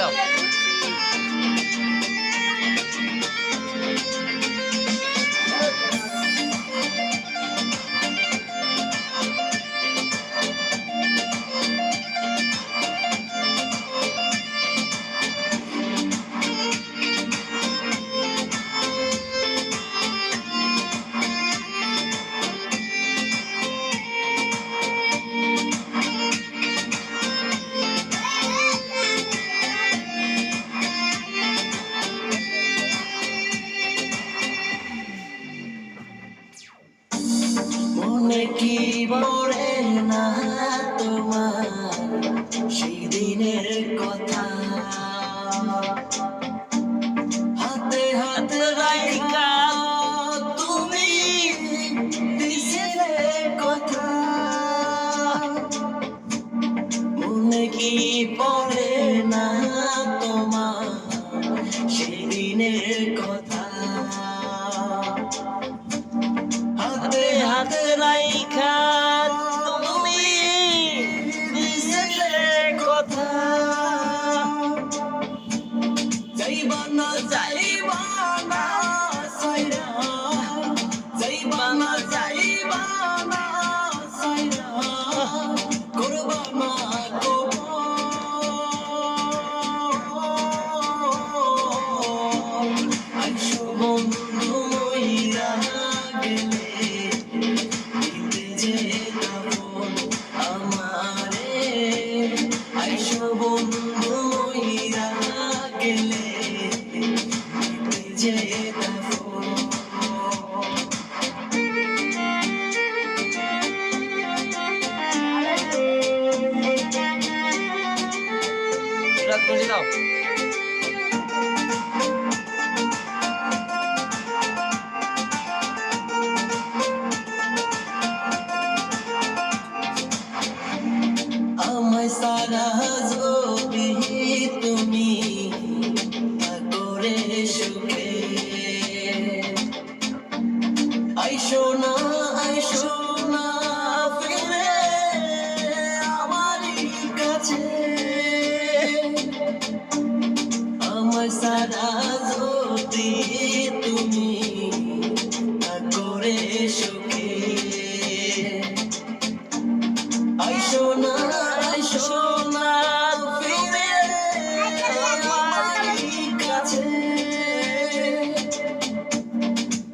দাও। মনে কি পড়ে না তোমার সেই দিনের কথা, হাতে হাতে রাইখা তুমি দিছিলে কথা। মনে কি পড়ে না তোমার সেই দিনের কথা, হাতে হাতে রাইখা তুমি দিছিলে কথা। যাইবা না যাইবা না সাইরা, যাইবা না যাইবা না সাইরা, করবা না গোপন। আইসো বন্ধু মইরা গেলে দিতে যে দাফন আমারে, আইসো বন্ধু মইরা গেলে দিতে যে দাফন। রাত বসে দাও। আমায় সারা যদি তুমি করে সুখে, আইসো না ফিরে আমারই কাছে। আমায় সারা যদি তুমি করে সুখে, আইসো না ফিরে আমারই কাছে।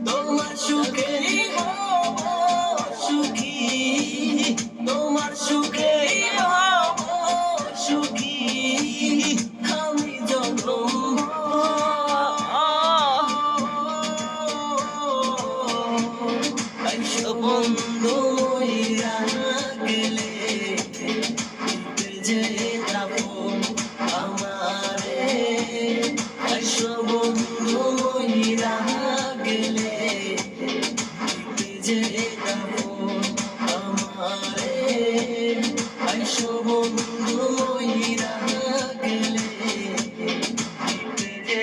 তোমার সুখে হব সুখী, তোমার সুখে হব সুখী, আমি জনম আইসো বন্ধু মইরা গেলে দিতে যে দাফন আমারে, আইসো বন্ধু মইরা গেলে দিতে যে দাফন আমারে, আইসো বন্ধু মইরা গেলে দিতে যে